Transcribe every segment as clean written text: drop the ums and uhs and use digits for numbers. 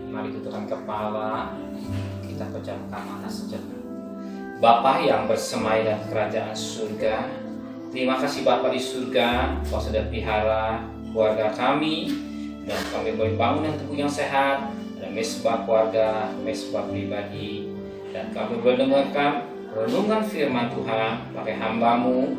mari tutupkan kepala, kita pejamkan mata sejenak. Bapa yang bersemayam dalam kerajaan surga, terima kasih Bapa di surga, Kau sudah pelihara keluarga kami, dan kami boleh bangun yang tubuh yang sehat, ada mesbah keluarga, mesbah pribadi, dan kami boleh dengarkan renungan firman Tuhan pakai hamba-Mu,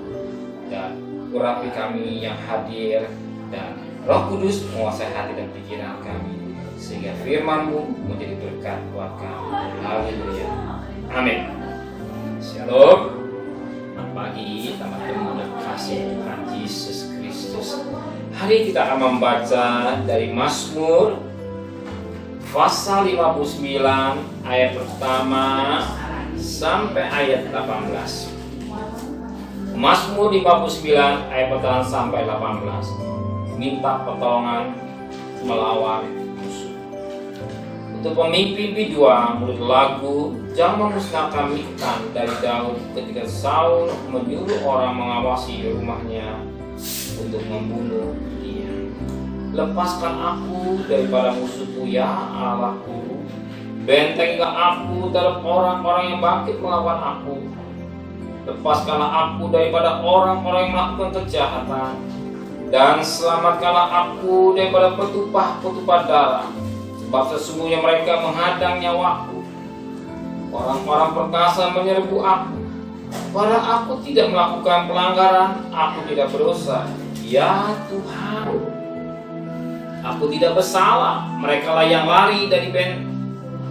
dan urapi kami yang hadir, dan Roh Kudus menguasai hati dan pikiran kami, sehingga firman-Mu menjadi berkat buat kami. Haleluya. Amin. Shalom. Selamat pagi teman-teman dan kasih Tuhan Yesus Kristus. Hari kita akan membaca dari Mazmur pasal 59 ayat pertama sampai ayat 18. Mazmur 59 ayat pertama sampai 18. Minta pertolongan melawan musuh. Untuk pemimpin bidua murid lagu, jangan memusnahkan Miktan dari Daud ketika Saul menyuruh orang mengawasi rumahnya untuk membunuh dia. Lepaskan aku daripada musuhku ya Allahku, bentenglah aku dari orang-orang yang bangkit melawan aku. Lepaskanlah aku daripada orang-orang yang melakukan kejahatan, dan selamatkanlah aku daripada petumpah-petumpah darah, sebab sesungguhnya mereka menghadang nyawaku. Orang-orang perkasa menyerbu aku, padahal aku tidak melakukan pelanggaran, aku tidak berdosa. Ya Tuhan, aku tidak bersalah. Mereka lah yang lari dari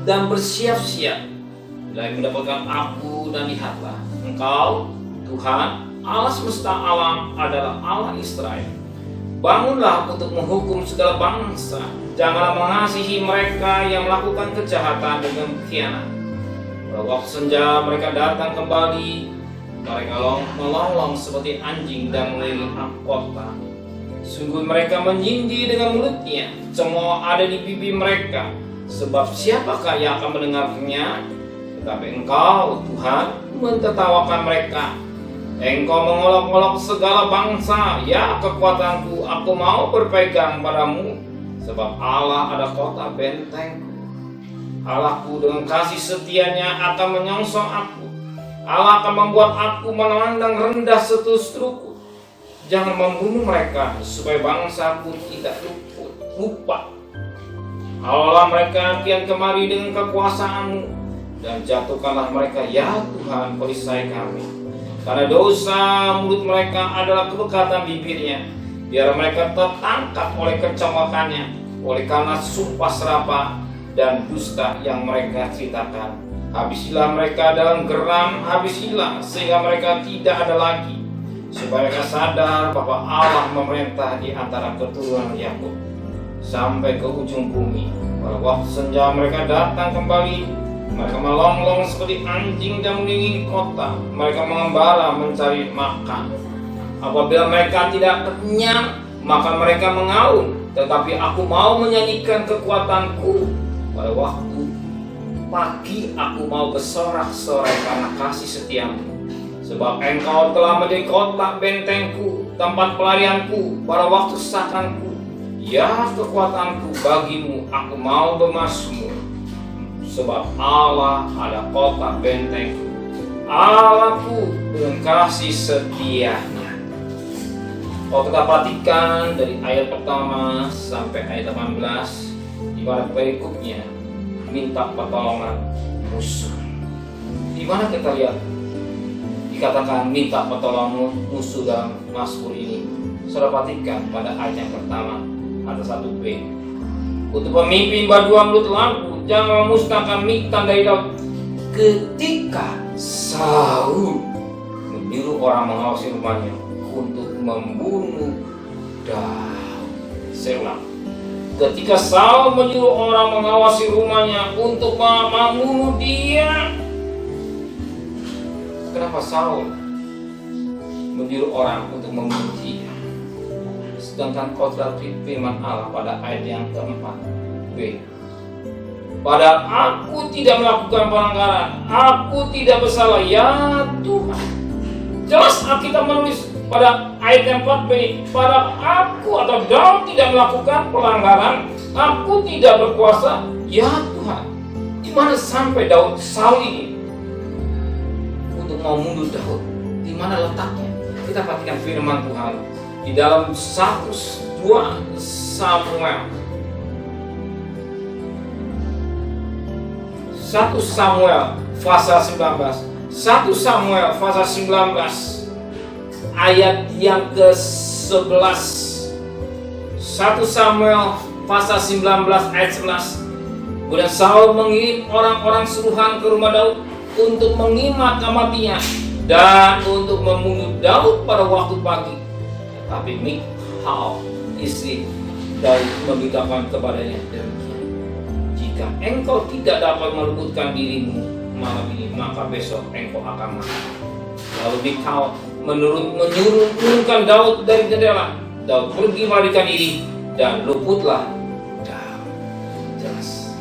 dan bersiap-siap mulai mendapatkan aku, dan lihatlah, Engkau Tuhan Allah semesta alam adalah Allah Israel. Bangunlah untuk menghukum segala bangsa. Janganlah mengasihi mereka yang melakukan kejahatan dengan khianat. Pada waktu senja mereka datang kembali. Mereka melolong seperti anjing dan mengelilingi kota. Sungguh mereka menyindir dengan mulutnya. Cemooh ada di bibir mereka. Sebab siapakah yang akan mendengarnya? Tetapi Engkau Tuhan mentertawakan mereka. Engkau mengolok-olok segala bangsa, ya kekuatanku, aku mau berpegang padamu, sebab Allah ada kota bentengku. Allahku dengan kasih setianya akan menyongsong aku. Allah akan membuat aku memandang rendah seterus-terusku. Jangan membunuh mereka, supaya bangsaku tidak lupa. Allah mereka kian kemari dengan kekuasaanmu, dan jatuhkanlah mereka, ya Tuhan, perisai kami. Karena dosa mulut mereka adalah kebekatan bibirnya, biar mereka tertangkap oleh kecongkakannya, oleh karena sumpah serapah dan dusta yang mereka ceritakan. Habisilah mereka dalam geram, habisilah sehingga mereka tidak ada lagi, supaya mereka sadar bahwa Allah memerintah di antara keturunan Yakub sampai ke ujung bumi. Pada waktu senja mereka datang kembali. Mereka melonglong seperti anjing dan mengelilingi kota. Mereka mengembara mencari makan. Apabila mereka tidak kenyang, maka mereka mengaum. Tetapi aku mau menyanyikan kekuatanku. Pada waktu pagi aku mau bersorak-sorai karena kasih setiamu. Sebab Engkau telah menjadi kota bentengku, tempat pelarianku pada waktu kesakanku. Ya kekuatanku, bagimu aku mau bermazmur. Sebab Allah ada kota bentengku, Allahku dengan kasih setianya. Kalau kita perhatikan dari ayat pertama sampai ayat 18, di mana berikutnya minta pertolongan musuh. Di mana kita lihat dikatakan minta pertolongan musuh dalam Mazmur ini. Saudara perhatikan pada ayat yang pertama ada satu B. Untuk pemimpin bidua murid lagu, jangan memusnahkan Miktan dari Daud. Ketika Saul menyuruh orang mengawasi rumahnya untuk membunuh Daud. Saya ulang. Ketika Saul menyuruh orang mengawasi rumahnya untuk membunuh dia. Kenapa Saul menyuruh orang untuk membunuh dia? Sedangkan khotbah firman Allah pada ayat yang keempat B. Padahal aku tidak melakukan pelanggaran, aku tidak bersalah, ya Tuhan. Jelas Alkitab menulis pada ayat yang 4b, padahal aku atau Daud tidak melakukan pelanggaran, Aku tidak berkuasa. Ya Tuhan, di mana sampai Saul ini untuk mau membunuh Daud? Di mana letaknya? Kita perhatikan firman Tuhan di dalam 1 Samuel 1 Samuel pasal 19. 1 Samuel pasal 19 ayat yang ke-11. 1 Samuel pasal 19 ayat 11. Kemudian Saul mengirim orang-orang suruhan ke rumah Daud untuk mengimat kematian dan untuk membunuh Daud pada waktu pagi. Tapi Michal, istri Daud, memberitakan kepadanya demikian: jika engkau tidak dapat meluputkan dirimu malam ini, maka besok engkau akan mati. Lalu Michal menurunkan Daud dari jendela. Daud pergi melarikan diri dan luputlah Daud. Jelas.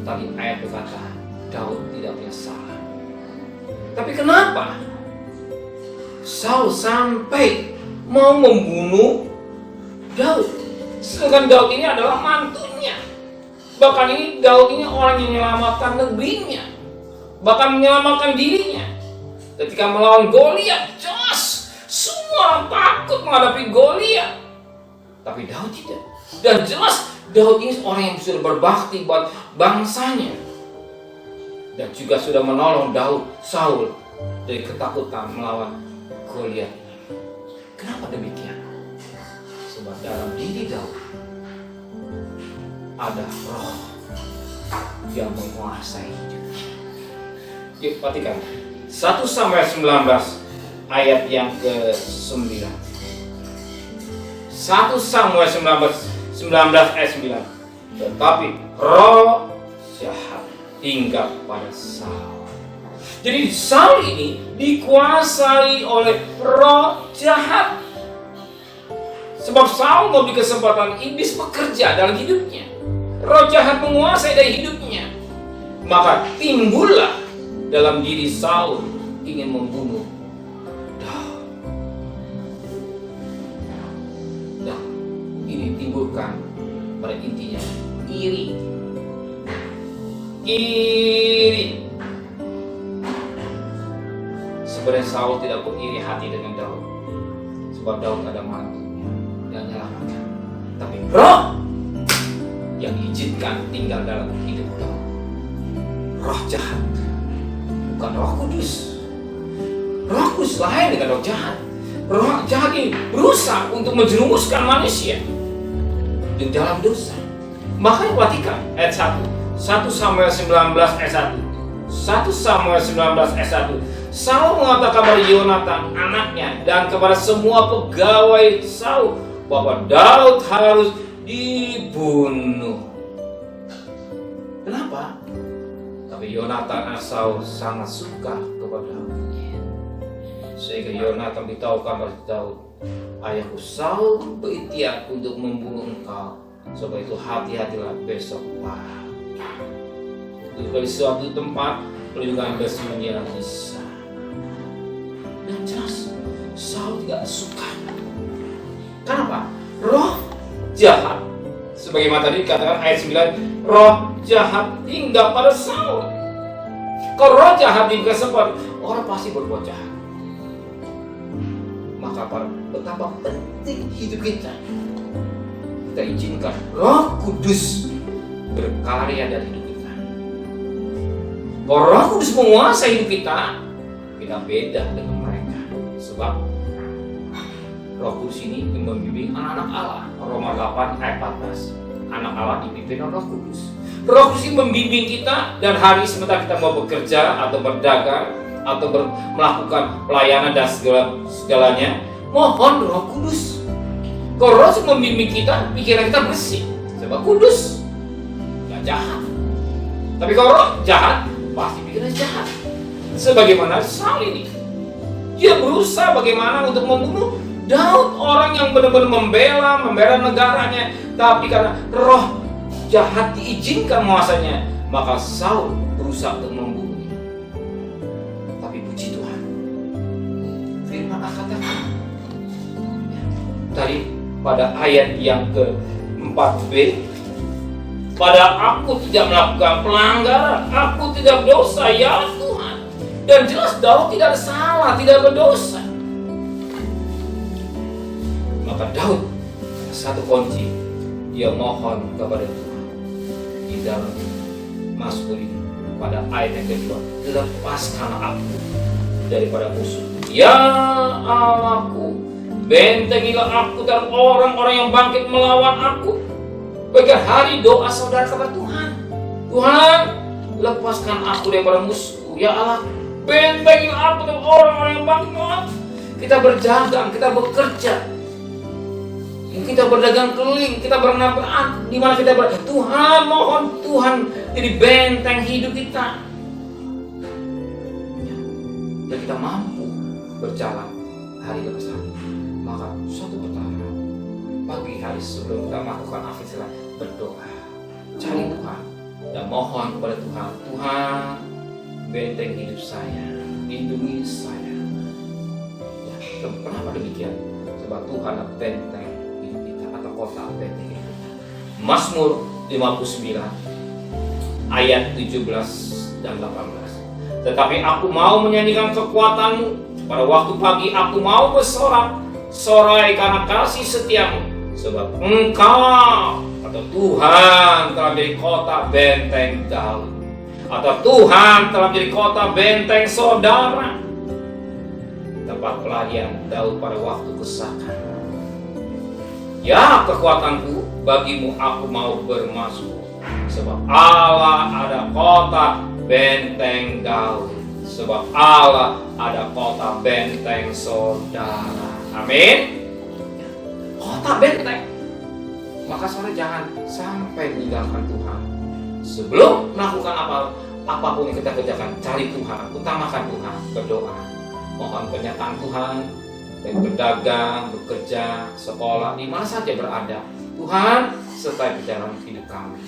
Tadi ayat berkata Daud tidak punya salah. Tapi kenapa Saul sampai mau membunuh Daud? Sedangkan Daud ini adalah mantunya. Bahkan ini Daud ini orang yang menyelamatkan negerinya, bahkan menyelamatkan dirinya. Ketika melawan Goliat, jelas semua orang takut menghadapi Goliat. Tapi Daud tidak. Dan jelas Daud ini orang yang sudah berbakti buat bangsanya. Dan juga sudah menolong Saul dari ketakutan melawan Goliat. Kenapa demikian? Sebab dalam diri Daud ada roh yang menguasai hidupnya. Yuk perhatikan 1 Samuel 19 ayat yang ke-9. 1 Samuel 19 ayat 9. Tetapi roh jahat tinggal pada Saul. Jadi Saul ini dikuasai oleh roh jahat. Sebab Saul memberi kesempatan iblis bekerja dalam hidupnya. Roh jahat menguasai dari hidupnya. Maka timbullah dalam diri Saul ingin membunuh Daud. Dan ini timbulkan pada intinya iri. Sebenarnya Saul tidak beriri hati dengan Daud, sebab Daud ada mantunya dan menyelamatkan. Tapi roh yang diizinkan tinggal dalam hidup Daud, roh jahat, bukan Roh Kudus. Roh Kudus lain dengan roh jahat. Roh jahat ini berusaha untuk menjerumuskan manusia di dalam dosa. Makanya perhatikan ayat 1 Samuel 19 ayat 1. 1 Samuel 19 ayat 1. Saul mengatakan kepada Yonatan anaknya dan kepada semua pegawai Saul bahwa Daud harus dibunuh. Kenapa? Tapi Yonatan Saul sangat suka kepada Daud. Sehingga Yonatan beritahukan kepada Daud, ayahku Saul berikhtiar untuk membunuh engkau. Sebab itu hati-hatilah besok pagi. Duduk di suatu tempat pelindungan bersembunyi bisa. Dan jelas Saul tidak suka. Kenapa? Roh jahat, sebagaimana tadi dikatakan ayat 9, roh jahat tinggal pada Saul. Kalau roh jahat diberikan sempat, orang pasti berbuat jahat. Maka betapa penting hidup kita izinkan Roh Kudus berkarya dari hidup kita. Kalau Roh Kudus menguasai hidup kita, kita beda dengan mereka. Sebab Roh Kudus ini membimbing anak-anak Allah. Roma 8 ayat 14. Anak Allah dipimpin oleh Roh Kudus. Roh Kudus ini membimbing kita, dan hari sementara kita mau bekerja atau berdagang atau melakukan pelayanan dan segalanya, mohon Roh Kudus. Kalau Roh Kudus membimbing kita, pikiran kita bersih, sebab kudus, gak jahat. Tapi kalau roh jahat, pasti pikiran jahat. Sebagaimana Saul ini, dia berusaha bagaimana untuk membunuh Daud, orang yang benar-benar membela negaranya. Tapi karena roh jahat diizinkan menguasainya, maka Saul berusaha untuk membunuhnya. Tapi puji Tuhan, firman Allah katakan tadi pada ayat yang ke-4b, pada aku tidak melakukan pelanggaran, aku tidak berdosa ya Tuhan. Dan jelas Daud tidak ada salah, tidak berdosa. Maka Daud satu kunci, dia mohon kepada Tuhan di dalam Mazmur ini pada ayat yang kedua, lepaskan aku daripada musuh. Ya Allahku, bentengilah aku dari orang-orang yang bangkit melawan aku. Bagian hari doa saudara kepada Tuhan. Tuhan, lepaskan aku daripada musuh. Ya Allah, bentengilah aku dari orang-orang yang bangkit melawan aku. Kita berdagang, kita bekerja, kita berdagang keliling, kita bernafas, di mana kita berada. Tuhan, mohon Tuhan jadi benteng hidup kita. Dan kita mampu berjalan hari demi hari. Maka suatu pertama, pagi hari sebelum kita melakukan aktivitas, berdoa, cari Tuhan dan mohon kepada Tuhan. Tuhan, benteng hidup saya, lindungi saya. Ya, kenapa demikian? Sebab Tuhan adalah benteng hidup kita, atau kota benteng hidup kita. Mazmur 59 ayat 17 dan 18. Tetapi aku mau menyanyikan kekuatanmu. Pada waktu pagi aku mau bersorak-sorai karena kasih setiamu. Sebab Engkau atau Tuhan telah menjadi kota benteng Daud, atau Tuhan telah menjadi kota benteng saudara, tempat pelarian Daud pada waktu kesakan. Ya kekuatanku, bagimu aku mau bermasuk. Sebab Allah ada kota benteng Daud. Sebab Allah ada kota benteng saudara. Amin. Kota benteng. Maka saudara jangan sampai meninggalkan Tuhan. Sebelum melakukan apapun yang kita kerjakan, cari Tuhan, utamakan Tuhan, berdoa, mohon pernyataan Tuhan, baik berdagang, bekerja, sekolah, di mana saja berada. Tuhan sertai perjalanan hidup kami.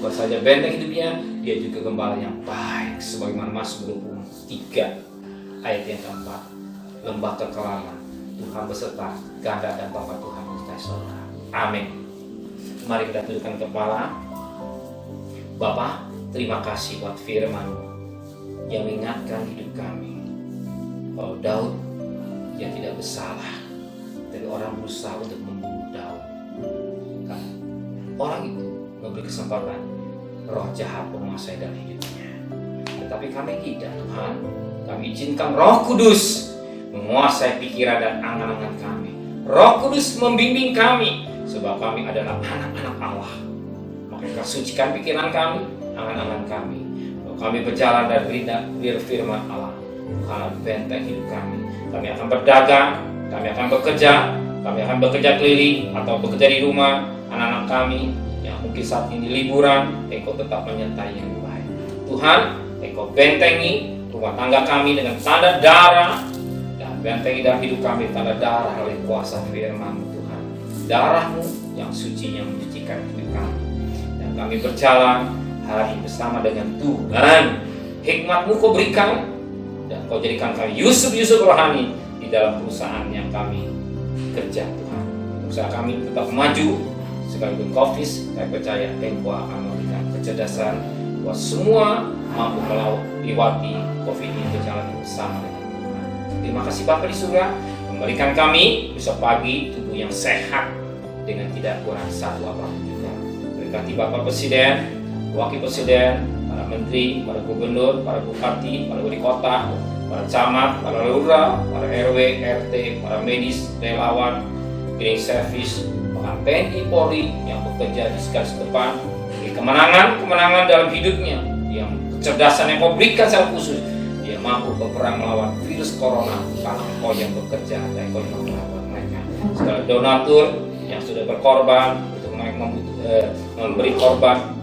Bukan saja benteng hidupnya, dia juga gembala yang baik. Sebagaimana Mazmur 23 ayat yang keempat, lembah kekelaman, Tuhan beserta ganda dan topan Tuhan menyertai saudara. Amin. Mari kita tundukkan kepala. Bapa, terima kasih buat firman yang mengingatkan hidup kami bahwa Daud yang tidak bersalah, tapi orang berusaha untuk membunuh Daud. Orang itu memberi kesempatan roh jahat menguasai dalam hidupnya. Tetapi kami tidak, Tuhan. Kami izinkan Roh Kudus menguasai pikiran dan angan-angan kami. Roh Kudus membimbing kami, sebab kami adalah anak-anak Allah. Maka sucikan pikiran kami, angan-angan kami. Kalau kami berjalan dan berindah firman Allah, Tuhan benteng hidup kami. Kami akan berdagang, kami akan bekerja keliling atau bekerja di rumah. Anak-anak kami yang mungkin saat ini liburan, Engkau tetap menyertai yang baik. Tuhan, Engkau bentengi rumah tangga kami dengan tanda darah, dan bentengi dalam hidup kami tanda darah oleh kuasa firman Tuhan. Darah-Mu yang suci yang mencucikan hidup kami. Dan kami berjalan hari bersama dengan Tuhan. Hikmat-Mu Kau berikan, dan Kau jadikan kami Yusuf-Yusuf rohani di dalam perusahaan yang kami kerja, Tuhan. Usaha kami tetap maju. Sekalipun COVID, saya percaya Engkau akan memberikan kecerdasan buat semua mampu melewati COVID ini berjalan bersama dengan Tuhan. Terima kasih Bapa di surga, memberikan kami besok pagi tubuh yang sehat dengan tidak kurang satu apapun juga. Berkati Bapak Presiden, Wakil Presiden, para Menteri, para Gubernur, para Bupati, para Wali Kota, para Camat, para Lurah, para RW, RT, para medis, relawan, cleaning service, bahkan TNI Polri yang bekerja di garis depan, beri kemenangan dalam hidupnya, yang kecerdasan yang Kau berikan secara khusus, dia mampu berperang melawan virus corona karena Engkau yang bekerja dan Engkau yang merawat mereka. Segala donatur yang sudah berkorban untuk mereka memberi korban,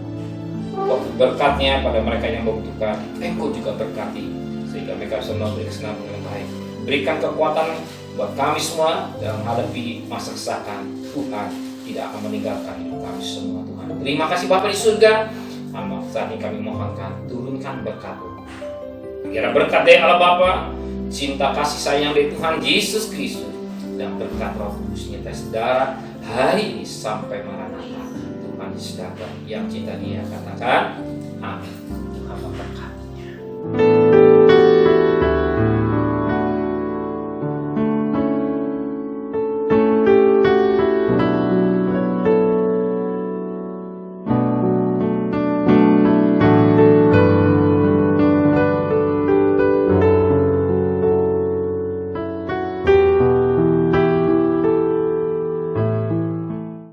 berkatnya pada mereka yang membutuhkan, Engkau juga berkati sehingga mereka bisa memberi kesenangan yang baik. Berikan kekuatan buat kami semua dalam menghadapi masa kesakan. Tuhan tidak akan meninggalkan hidup kami semua, Tuhan. Terima kasih Bapa di surga. Saat ini kami mohonkan, turunkan berkat-Mu. Kira berkat dari Allah Bapa, cinta kasih sayang dari Tuhan Yesus Kristus, dan berkat Roh Kudus nyata saudara hari ini sampai Maranatha. Tuhan Yesus datang, yang cinta Dia katakan amin.